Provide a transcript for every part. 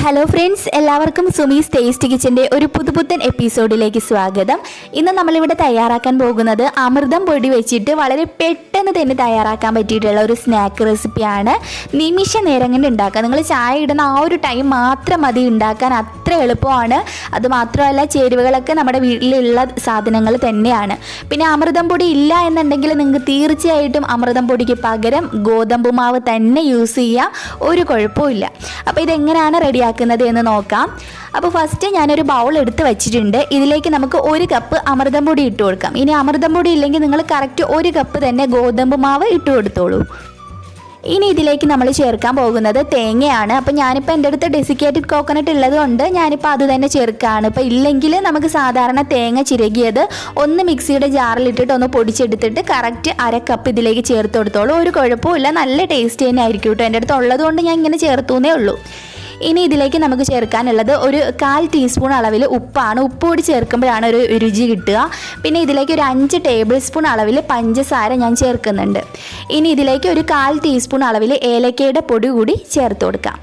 Hello friends, എല്ലാവർക്കും Sumi's taste കിച്ചൻ്റെ ഒരു പുതുപുത്തൻ എപ്പിസോഡിലേക്ക് സ്വാഗതം. ഇന്ന് നമ്മളിവിടെ തയ്യാറാക്കാൻ പോകുന്നത് അമൃതം പൊടി വെച്ചിട്ട് വളരെ പെട്ടെന്ന് തന്നെ തയ്യാറാക്കാൻ പറ്റിയിട്ടുള്ള ഒരു സ്നാക്ക് റെസിപ്പിയാണ്. നിമിഷ നേരം കൊണ്ട് ഉണ്ടാക്കുക. നിങ്ങൾ ചായ ഇടുന്ന ആ ഒരു ടൈം മാത്രം മതി ഉണ്ടാക്കാൻ, അത്ര എളുപ്പമാണ്. അതുമാത്രമല്ല, ചേരുവകളൊക്കെ നമ്മുടെ വീട്ടിലുള്ള സാധനങ്ങൾ തന്നെയാണ്. പിന്നെ അമൃതം പൊടി ഇല്ല എന്നുണ്ടെങ്കിൽ നിങ്ങൾക്ക് തീർച്ചയായിട്ടും അമൃതം പൊടിക്ക് പകരം ഗോതമ്പ് മാവ് തന്നെ യൂസ് ചെയ്യാം, ഒരു കുഴപ്പമില്ല. അപ്പോൾ ഇതെങ്ങനെയാണ് റെഡിയാക്കുന്നത് എന്ന് നോക്കാം. അപ്പോൾ ഫസ്റ്റ് ഞാനൊരു ബൗൾ എടുത്ത് വെച്ചിട്ടുണ്ട്. ഇതിലേക്ക് നമുക്ക് 1 കപ്പ് അമൃതം പൊടി ഇട്ട് കൊടുക്കാം. ഇനി അമൃതം പൊടി ഇല്ലെങ്കിൽ നിങ്ങൾ കറക്റ്റ് 1 കപ്പ് തന്നെ ഗോതമ്പ് മാവ് ഇട്ട് കൊടുത്തോളൂ. ഇനി ഇതിലേക്ക് നമ്മൾ ചേർക്കാൻ പോകുന്നത് തേങ്ങയാണ്. അപ്പോൾ ഞാനിപ്പോൾ എൻ്റെ അടുത്ത് ഡെസിക്കേറ്റഡ് കോക്കനട്ട് ഉള്ളതുകൊണ്ട് ഞാനിപ്പോൾ അത് തന്നെ ചേർക്കുകയാണ്. ഇപ്പോൾ ഇല്ലെങ്കിൽ നമുക്ക് സാധാരണ തേങ്ങ ചിരകിയത് ഒന്ന് മിക്സിയുടെ ജാറിലിട്ടിട്ട് ഒന്ന് പൊടിച്ചെടുത്തിട്ട് കറക്റ്റ് 1/2 കപ്പ് ഇതിലേക്ക് ചേർത്ത് കൊടുത്തോളൂ. ഒരു കുഴപ്പമില്ല, നല്ല ടേസ്റ്റ് തന്നെ ആയിരിക്കും കേട്ടോ. എൻ്റെ അടുത്ത് ഉള്ളതുകൊണ്ട് ഞാൻ ഇങ്ങനെ ചേർത്തുന്നേ ഉള്ളൂ. ഇനി ഇതിലേക്ക് നമുക്ക് ചേർക്കാനുള്ളത് ഒരു 1/4 ടീസ്പൂൺ അളവിൽ ഉപ്പാണ്. ഉപ്പ് കൂടി ചേർക്കുമ്പോഴാണ് ഒരു രുചി കിട്ടുക. പിന്നെ ഇതിലേക്ക് ഒരു 5 ടേബിൾ സ്പൂൺ അളവിൽ പഞ്ചസാര ഞാൻ ചേർക്കുന്നുണ്ട്. ഇനി ഇതിലേക്ക് ഒരു 1/4 ടീസ്പൂൺ അളവിൽ ഏലക്കയുടെ പൊടി കൂടി ചേർത്ത് കൊടുക്കാം.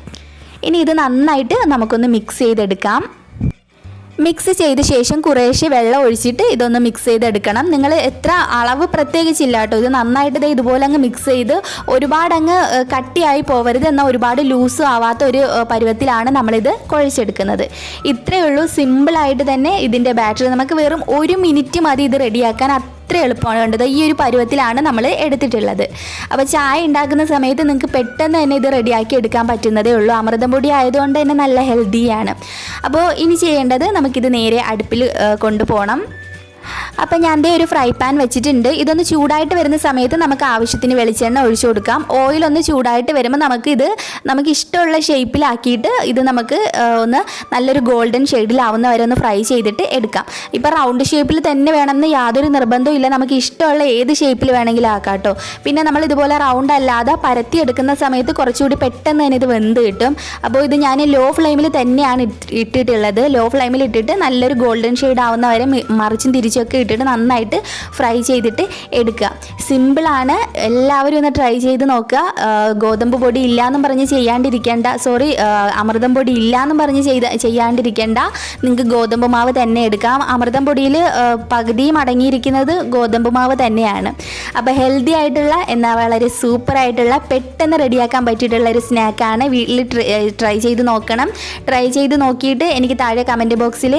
ഇനി ഇത് നന്നായിട്ട് നമുക്കൊന്ന് മിക്സ് ചെയ്തെടുക്കാം. മിക്സ് ചെയ്ത ശേഷം കുറേശ്ശെ വെള്ളം ഒഴിച്ചിട്ട് ഇതൊന്ന് മിക്സ് ചെയ്തെടുക്കണം. നിങ്ങൾ എത്ര അളവ് പ്രത്യേകിച്ചില്ല കേട്ടോ. ഇത് നന്നായിട്ട് ഇതുപോലെ അങ്ങ് മിക്സ് ചെയ്ത് ഒരുപാട് അങ്ങ് കട്ടിയായി പോവരുത്, എന്നാൽ ഒരുപാട് ലൂസും ആവാത്ത ഒരു പരുവത്തിലാണ് നമ്മളിത് കുഴച്ചെടുക്കുന്നത്. ഇത്രയേ ഉള്ളൂ. സിമ്പിളായിട്ട് തന്നെ ഇതിൻ്റെ ബാറ്ററി നമുക്ക് വെറും 1 മിനിറ്റ് മതി ഇത് റെഡിയാക്കാൻ. അത്ര എളുപ്പമാണ്. കണ്ടത് ഈ ഒരു പരുവത്തിലാണ് നമ്മൾ എടുത്തിട്ടുള്ളത്. അപ്പോൾ ചായ ഉണ്ടാക്കുന്ന സമയത്ത് നിങ്ങൾക്ക് പെട്ടെന്ന് തന്നെ ഇത് റെഡിയാക്കി എടുക്കാൻ പറ്റുന്നതേ ഉള്ളൂ. അമൃതം പൊടി ആയതുകൊണ്ട് തന്നെ നല്ല ഹെൽത്തിയാണ്. അപ്പോൾ ഇനി ചെയ്യേണ്ടത് നമുക്കിത് നേരെ അടുപ്പിൽ കൊണ്ടുപോകണം. അപ്പോൾ ഞാൻ ഒരു ഫ്രൈ പാൻ വെച്ചിട്ടുണ്ട്. ഇതൊന്ന് ചൂടായിട്ട് വരുന്ന സമയത്ത് നമുക്ക് ആവശ്യത്തിന് വെളിച്ചെണ്ണ ഒഴിച്ചു കൊടുക്കാം. ഓയിലൊന്ന് ചൂടായിട്ട് വരുമ്പോൾ നമുക്ക് ഇഷ്ടമുള്ള ഷേപ്പിലാക്കിയിട്ട് ഇത് നമുക്ക് ഒന്ന് നല്ലൊരു ഗോൾഡൻ ഷെയ്ഡിലാവുന്ന വരെ ഒന്ന് ഫ്രൈ ചെയ്തിട്ട് എടുക്കാം. ഇപ്പോൾ റൗണ്ട് ഷേപ്പിൽ തന്നെ വേണമെന്ന് യാതൊരു നിർബന്ധവും ഇല്ല. നമുക്ക് ഇഷ്ടമുള്ള ഏത് ഷേപ്പിൽ വേണമെങ്കിലും ആക്കാം കേട്ടോ. പിന്നെ നമ്മൾ ഇതുപോലെ റൗണ്ട് അല്ലാതെ പരത്തി എടുക്കുന്ന സമയത്ത് കുറച്ചുകൂടി പെട്ടെന്ന് തന്നെ ഇത് വെന്ത് കിട്ടും. അപ്പോൾ ഇത് ഞാൻ ലോ ഫ്ലെയിമിൽ തന്നെയാണ് ഇട്ടിട്ടുള്ളത്. ലോ ഫ്ലെയിമിൽ ഇട്ടിട്ട് നല്ലൊരു ഗോൾഡൻ ഷെയ്ഡ് ആവുന്ന വരെ മറിച്ചും തിരിച്ചൊക്കെ ഇട്ടിട്ട് നന്നായിട്ട് ഫ്രൈ ചെയ്തിട്ട് എടുക്കുക. സിമ്പിളാണ്, എല്ലാവരും ഒന്ന് ട്രൈ ചെയ്ത് നോക്കുക. ഗോതമ്പ് പൊടി ഇല്ലയെന്നും പറഞ്ഞ് ചെയ്യാണ്ടിരിക്കേണ്ട, അമൃതം പൊടി ഇല്ലയെന്നും പറഞ്ഞ് ചെയ്യാണ്ടിരിക്കേണ്ട. നിങ്ങൾക്ക് ഗോതമ്പ് മാവ് തന്നെ എടുക്കാം. അമൃതം പൊടിയിൽ പകുതിയും അടങ്ങിയിരിക്കുന്നത് ഗോതമ്പ് മാവ് തന്നെയാണ്. അപ്പോൾ ഹെൽത്തി ആയിട്ടുള്ള എന്നാൽ വളരെ സൂപ്പറായിട്ടുള്ള പെട്ടെന്ന് റെഡിയാക്കാൻ പറ്റിയിട്ടുള്ള ഒരു സ്നാക്കാണ്. വീട്ടിൽ ട്രൈ ചെയ്ത് നോക്കണം. ട്രൈ ചെയ്ത് നോക്കിയിട്ട് എനിക്ക് താഴെ കമൻറ്റ് ബോക്സിൽ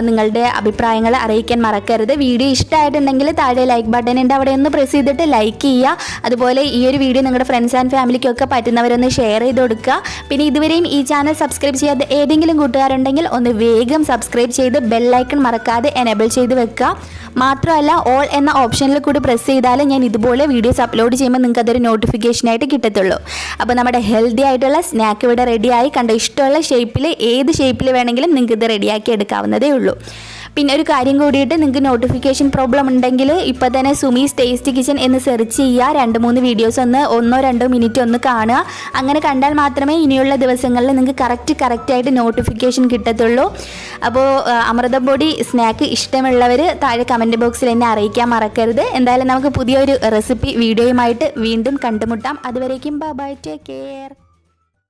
നിങ്ങളുടെ അഭിപ്രായങ്ങൾ അറിയിക്കാൻ മറക്കരുത്. വീഡിയോ ഇഷ്ടമായിട്ടുണ്ടെങ്കിൽ താഴെ ലൈക്ക് ബട്ടൺ ഉണ്ട്, അവിടെ ഒന്ന് പ്രസ് ചെയ്തിട്ട് ലൈക്ക് ചെയ്യുക. അതുപോലെ ഈ ഒരു വീഡിയോ നിങ്ങളുടെ ഫ്രണ്ട്സ് ആൻഡ് ഫാമിലിക്കൊക്കെ പറ്റുന്നവരൊന്ന് ഷെയർ ചെയ്ത് കൊടുക്കുക. പിന്നെ ഇതുവരെയും ഈ ചാനൽ സബ്സ്ക്രൈബ് ചെയ്യാതെ ഏതെങ്കിലും കൂട്ടുകാരുണ്ടെങ്കിൽ ഒന്ന് വേഗം സബ്സ്ക്രൈബ് ചെയ്ത് ബെല്ലൈക്കൺ മറക്കാതെ എനേബിൾ ചെയ്ത് വെക്കുക. മാത്രമല്ല, ഓൾ എന്ന ഓപ്ഷനിൽ കൂടി പ്രസ് ചെയ്താൽ ഞാൻ ഇതുപോലെ വീഡിയോസ് അപ്ലോഡ് ചെയ്യുമ്പോൾ നിങ്ങൾക്ക് അതൊരു നോട്ടിഫിക്കേഷനായിട്ട് കിട്ടത്തുള്ളൂ. അപ്പോൾ നമ്മുടെ ഹെൽത്തി ആയിട്ടുള്ള സ്നാക്ക് ഇവിടെ റെഡിയായി. കണ്ട ഇഷ്ടമുള്ള ഷേപ്പിൽ, ഏത് ഷേപ്പിൽ വേണമെങ്കിലും നിങ്ങൾക്ക് ഇത് റെഡിയാക്കി എടുക്കാവുന്നതേ ഉള്ളൂ. പിന്നെ ഒരു കാര്യം കൂടിയിട്ട്, നിങ്ങൾക്ക് നോട്ടിഫിക്കേഷൻ പ്രോബ്ലം ഉണ്ടെങ്കിൽ ഇപ്പോൾ തന്നെ സുമീസ് ടേസ്റ്റ് കിച്ചൻ എന്ന് സെർച്ച് ചെയ്യുക. 2-3 വീഡിയോസ് 1-2 മിനിറ്റ് ഒന്ന് കാണുക. അങ്ങനെ കണ്ടാൽ മാത്രമേ ഇനിയുള്ള ദിവസങ്ങളിൽ നിങ്ങൾക്ക് കറക്റ്റായിട്ട് നോട്ടിഫിക്കേഷൻ കിട്ടത്തുള്ളൂ. അപ്പോൾ അമൃതം പൊടി സ്നാക്ക് ഇഷ്ടമുള്ളവർ താഴെ കമൻറ്റ് ബോക്സിൽ എന്നെ അറിയിക്കാൻ മറക്കരുത്. എന്തായാലും നമുക്ക് പുതിയൊരു റെസിപ്പി വീഡിയോയുമായിട്ട് വീണ്ടും കണ്ടുമുട്ടാം. അതുവരേക്കും ബൈ, ടേക്ക് കെയർ.